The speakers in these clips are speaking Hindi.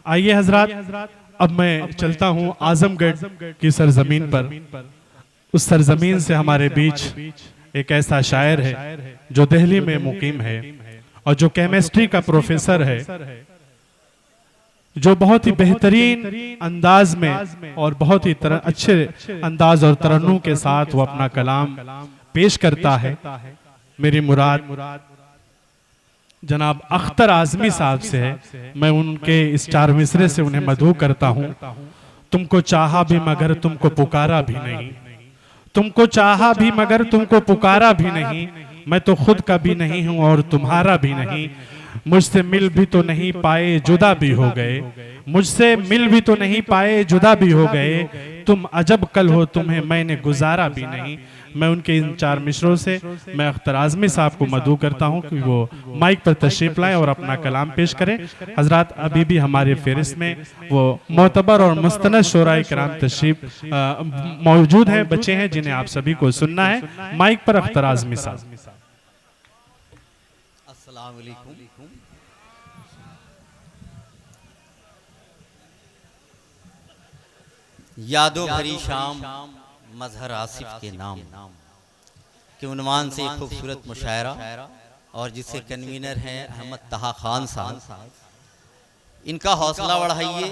आइए हजरात, अब मैं चलता हूँ आजमगढ़ की सरजमीन पर। उस सरजमीन से हमारे बीच एक ऐसा शायर है जो दिल्ली में मुकीम है और जो केमिस्ट्री का प्रोफेसर है, जो बहुत ही बेहतरीन अंदाज में और बहुत ही अच्छे अंदाज और तरन्नुम के साथ वो अपना कलाम पेश करता है। मेरी मुराद जनाब अख्तर आजमी साहब से है। मैं उनके इस 4 मिसरे से उन्हें मधु करता हूँ। तुमको चाहा भी मगर तुमको पुकारा भी नहीं, तुमको चाहा भी मगर तुमको पुकारा भी नहीं, मैं तो खुद का भी नहीं हूँ और तुम्हारा भी नहीं। मुझसे मिल भी तो नहीं पाए जुदा भी हो गए, मुझसे मिल भी तो नहीं पाए जुदा भी हो गए, तुम अजब कल हो तुम्हें मैंने गुजारा भी नहीं। मैं उनके इन 4 मिसरों से मैं अख्तर आजमी साहब को मदऊ करता हूं कि वो माइक पर तशरीफ लाएं और अपना कलाम पेश करें। हजरात, अभी भी हमारे फेरिस्त में वो मोतबर और मुस्तनद शोराए किराम तशरीफ मौजूद हैं, बच्चे हैं जिन्हें आप सभी को सुनना है। माइक पर अख्तर आजमी साहब। अस्सलाम वालेकुम। यादों भरी शाम मजहर आसिफ के नाम के उन्वान से एक खूबसूरत मुशायरा और जिसके कन्वीनर हैं अहमद तहा खान साहब। इनका हौसला बढ़ाइए।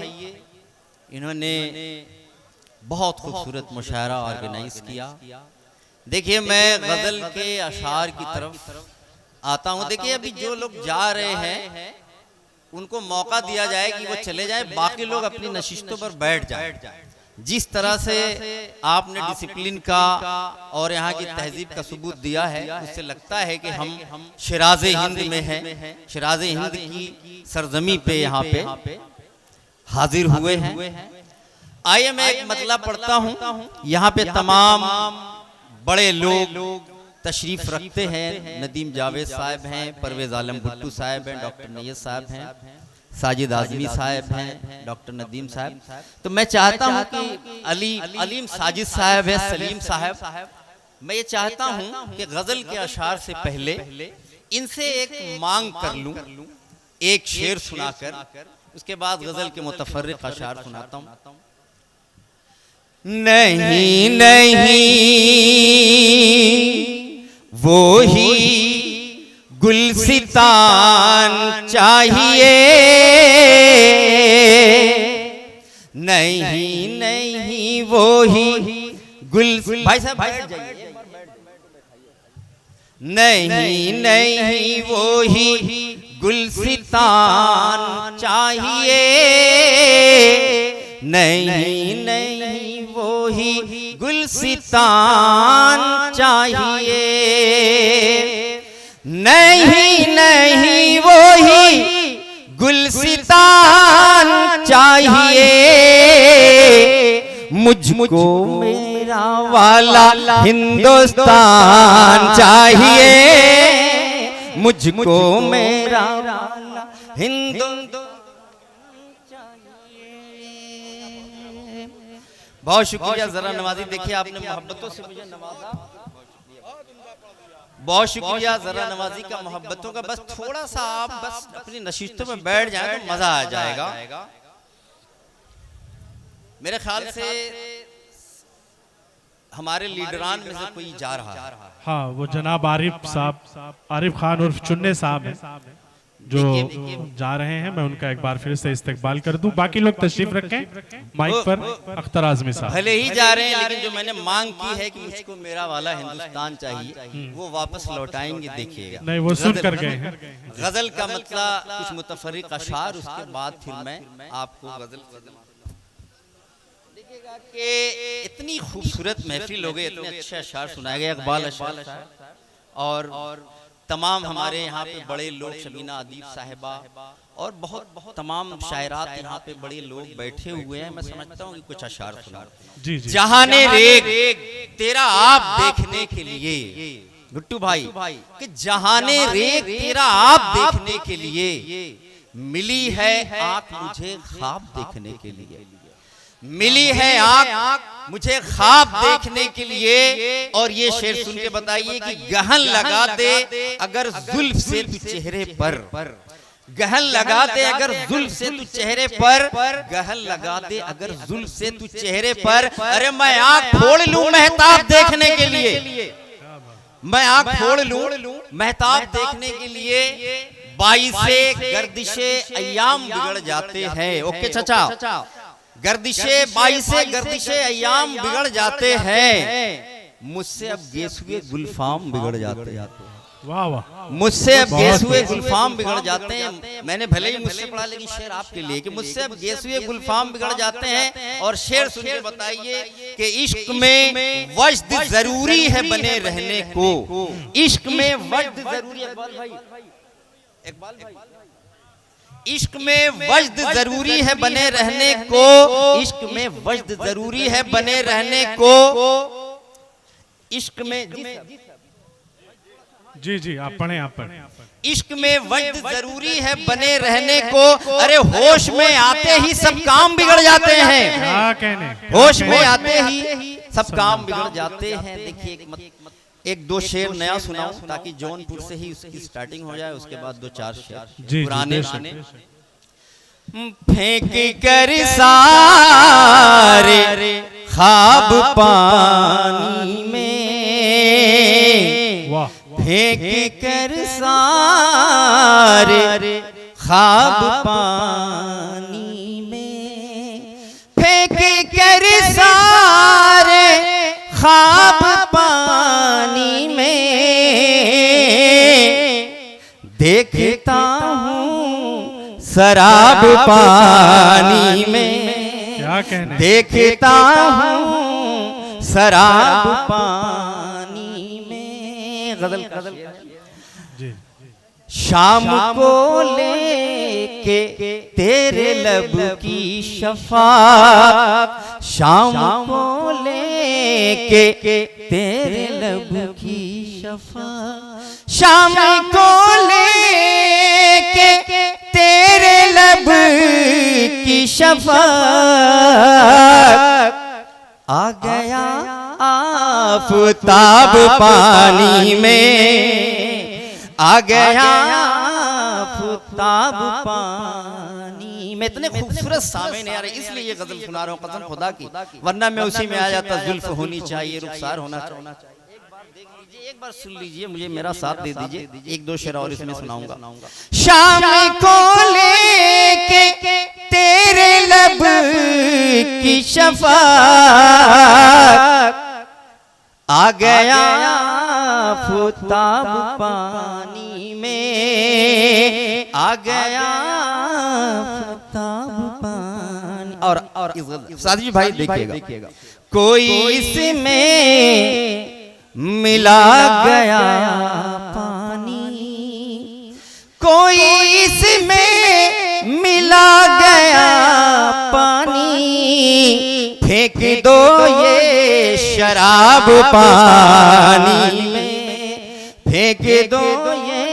इन्होंने बहुत खूबसूरत मुशायरा ऑर्गेनाइज किया। देखिए, मैं गजल के अशार की तरफ आता हूँ। देखिए, अभी जो लोग जा रहे हैं उनको मौका दिया जाए कि वो चले जाएं, बाकी लोग अपनी नशिस्तों पर बैठ जाएं। जिस तरह से आपने डिसिप्लिन का और यहाँ की तहजीब का सबूत दिया है, उससे लगता है कि हम शिराज़े हिंद में हैं, शिराज़े हिंद की सरजमी पे यहाँ पे हाजिर हुए हैं। आइए मैं एक मतला पढ़ता हूँ। यहाँ पे तमाम बड़े लोग तशरीफ रखते हैं। नदीम जावेद साहब हैं, परवेज आलम भुट्टू साहब हैं, डॉक्टर नैयद साहब हैं, साजिद आजमी साहब हैं, डॉक्टर नदीम साहब। तो मैं चाहता हूं कि अलीम साजिद साहब है, सलीम साहब, मैं ये चाहता हूं कि गजल के अशार से पहले इनसे एक मांग कर लूं, एक शेर सुनाकर, उसके बाद गजल के मुतफर्रिक अशार सुनाता हूं। नहीं नहीं वो ही गुलसितान चाहिए, नहीं नहीं वो ही भाई साहब बैठ जाइए। नहीं नहीं वो ही गुलसितान चाहिए, नहीं नहीं वो ही गुलसितान चाहिए, नहीं नहीं वो ही गुलसितान चाहिए, मुझको मेरा वाला हिंदुस्तान चाहिए, मुझको मेरा वाला हिंदुस्तान चाहिए। बहुत शुक्रिया जरा नवाजी। देखिए, आपने मोहब्बतों से मुझे नवाजा, बहुत शुक्रिया जरा नवाजी का, मोहब्बतों का। बस थोड़ा सा आप बस अपनी नशिस्तों में बैठ जाए तो मजा आ जाएगा। मेरे ख्याल से हमारे लीडरान में से कोई जा रहा है। हाँ, वो जनाब आरिफ साहब, आरिफ खान उर्फ चुन्ने साहब हैं जो जा रहे हैं। मैं उनका एक बार फिर से इस्तकबाल कर दूं। बाकी लोग तशरीफ रखें। माइक पर अख्तर आजमी साहब। भले ही जा रहे हैं, लेकिन जो मैंने मांग की है कि मुझको मेरा वाला हिंदुस्तान चाहिए, वो वापस लौटाएंगे। देखिएगा, नहीं, वो सुन कर गए हैं। गजल का मतलब कुछ मुतफर्रिक अशार, उसके बाद फिर मैं आपको गजल देखिएगा कि इतनी खूबसूरत महफिल हो गई, इतने अच्छे अशार सुनाए गए, इकबाल अशार और तमाम हमारे यहाँ पे बड़े लोग, शमीना अदीब साहिबा और बहुत तमाम शायरात यहाँ पे बड़े लोग बैठे हुए हैं। मैं समझता हूँ कि कुछ अशार सुना। जी जी। जहाने रेग तेरा आप देखने के लिए, गुट्टू भाई, कि जहाने रेग तेरा आप देखने के लिए, मिली है आँख मुझे ख्वाब देखने के लिए, मिली है आँख मुझे ख्वाब देखने के लिए। और ये शेर सुन के बताइए कि गहन लगा दे अगर जुल्फ से तू चेहरे पर, गहन लगा दे अगर जुल्फ से तू चेहरे पर, गहन लगा दे अगर जुल्फ से तू चेहरे पर। अरे मैं आंख फोड़ लूं महताब देखने के लिए, मैं आंख फोड़ लूं महताब देखने के लिए। बाइसे गर्दिशे अय्याम बिगड़ जाते हैं। ओके चाचा, गर्दिशे बाइसे गर्दिशे अय्याम बिगड़ जाते हैं, मुझसे अब गेसुए गुलफाम बिगड़ जाते हैं। वाह वाह, मुझसे अब गेसुए गुलफाम बिगड़ जाते हैं। मैंने भले ही मुझसे पढ़ा, लेकिन शेर आपके लिए कि मुझसे अब गेसुए गुलफाम बिगड़ जाते हैं। और शेर सुन के बताइए कि इश्क में वज्द जरूरी है बने रहने को, इश्क में वज्द जरूरी है। इकबाल भाई, इश्क में वज्द जरूरी है बने रहने को, इश्क में वज्द जरूरी है बने रहने को। इश्क में जी जी आप पढ़े, आप पढ़े। इश्क में वज्द जरूरी है बने रहने को। अरे होश में आते ही सब काम बिगड़ जाते हैं, क्या कहने, होश में आते ही सब काम बिगड़ जाते हैं। देखिए एक दो शेर नया सुनाऊं ताकि जौनपुर से ही उसकी स्टार्टिंग हो जाए, उसके बाद दो चार शेर पुराने। फेंक कर सारे ख्वाब पानी में, फेंक कर सारे ख्वाब पानी में, फेंक कर सारे ख्वाब पानी में, देखता हूँ शराब पानी में, क्या कहने, देखता हूँ शराब पानी में। गजल जी। शाम को लेके तेरे लब की शफात, शाम को लेके तेरे लब की शफात, शाम को लेके तेरे लब की शफात। आ गया आफताब पानी में, आ गया आफताब पानी में। इतने खूबसूरत सामे ने यार, इसलिए ये गजल सुना रहा हूँ कसम खुदा की, वरना मैं उसी में आ जाता। जुल्फ होनी चाहिए, रुखसार होना चाहिए। एक बार सुन लीजिए, मुझे मेरा साथ दे दीजिए, एक दो शेर और इसमें सुनाऊंगा। शाम को लेके तेरे लब की शफात, आ गया आफताब पानी में, आ गया आफताब पानी। और साथी भाई देखिएगा, कोई इसमें मिला गया पानी, कोई इसमें मिला गया पानी, फेंक दो ये शराब पानी में, फेंक दो ये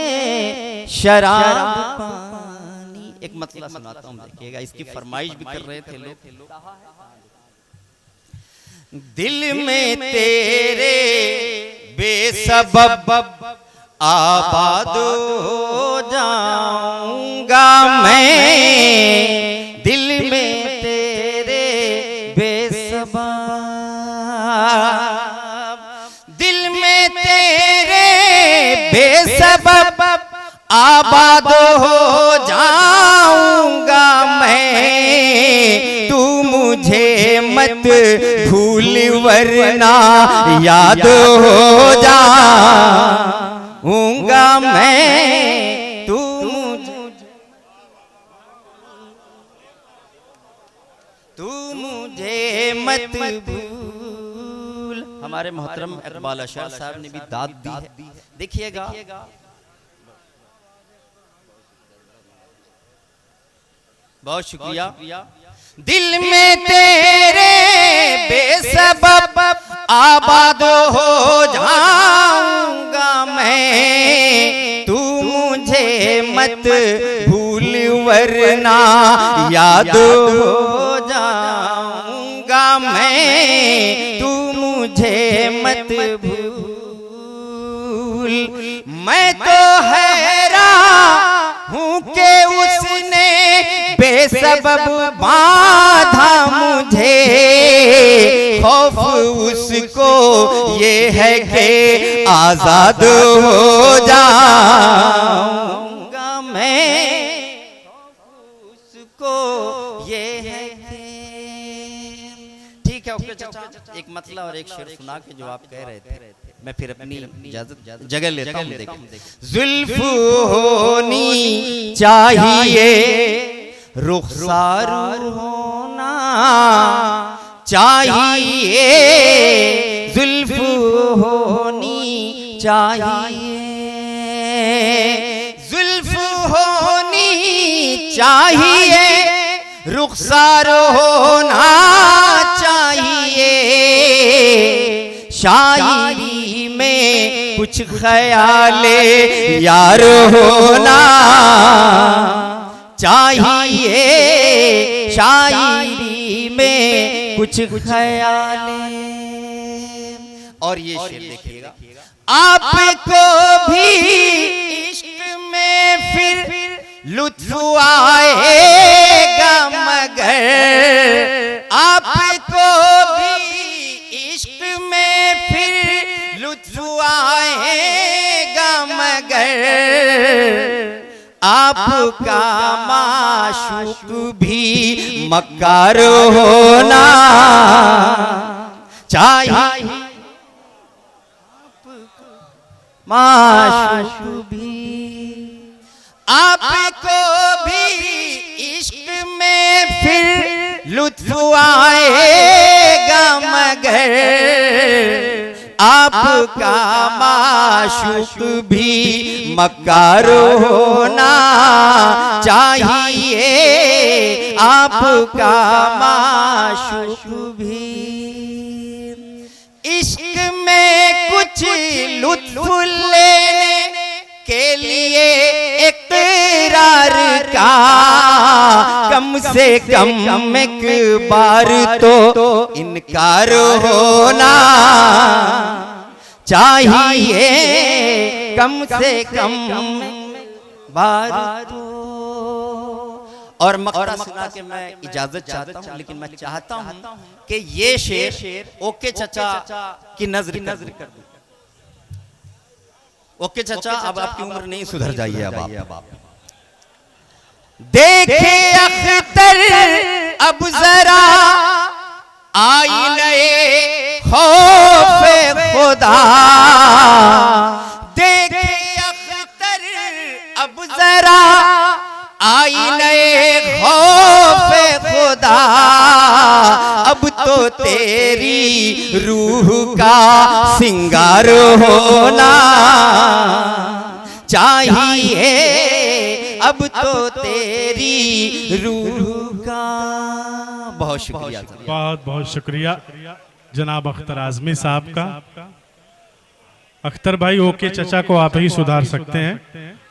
शराब पानी। एक मतलब सुनाता हूँ, देखिएगा, इसकी फरमाइश भी कर रहे थे लोग। दिल में तेरे बेसबब आबाद हो जाऊंगा मैं, दिल में तेरे बेसबब, दिल में तेरे बेसबब आबाद हो जाऊंगा मैं। तू मुझे मत भूल वरना याद हो जाऊंगा मैं। तू मुझे मत भूल। हमारे मोहतरम इकबाल अशर साहब ने भी दाद दी है, देखिएगा। बहुत शुक्रिया। दिल में तेरे बेसबब आबाद हो जाऊंगा मैं। तू मुझे मत भूल वरना याद हो जाऊंगा मैं। तू मुझे मत भूल। मैं तो हैरान हूँ कि उसने बेसबब बांधा मुझे, खौफ उसको ये है कि आजाद हो जाऊंगा मैं, उसको ये है कि। ठीक है, ओके चाचा, एक मतला और एक शेर सुना के जो आप कह रहे थे मैं फिर अपनी जगह लेता हूँ। जुल्फ होनी चाहिए, रुखसार होना चाहिए, जुल्फ होनी चाहिए, जुल्फ होनी चाहिए, रुखसार होना चाहिए, शायरी में कुछ ख्याले यार होना चाहिए, शायरी में कुछ ख्याले। और ये शेर देखिएगा, आपको भी इश्क में फिर लुत्फ आएगा, मगर आपको भी इश्क में फिर लुत्फ आएगा, मगर आपका माशूक भी मक्कार होना चाहिए, माशूक भी। आपको भी इश्क में फिर लुत्फ आएगा, मगर आपका माशूक भी मक्कार होना चाहिए, आपका माशूक भी। इश्क में कुछ लुत्फ लेने के लिए इकरार का कम से कम एक बार तो इनकार होना चाहिए, कम से कम बार तो। और मकता सुना के मैं इजाजत चाहता हूँ, लेकिन मैं चाहता हूँ कि ये शेर ओके चचा की नजर कर दूं। ओके चचा, अब आपकी उम्र नहीं, सुधर जाइए अब आप। देखे अख्तर अब जरा आईने खौफ खुदा, देखे अख्तर अब जरा आईने खौफ खुदा, अब तो तेरी रूह का सिंगार होना चाहिए, अब तो तेरी रूह का। बहुत शुक्रिया, बहुत बहुत शुक्रिया जनाब अख्तर आजमी साहब का। अख्तर भाई, ओके चचा को आप ही सुधार सकते हैं।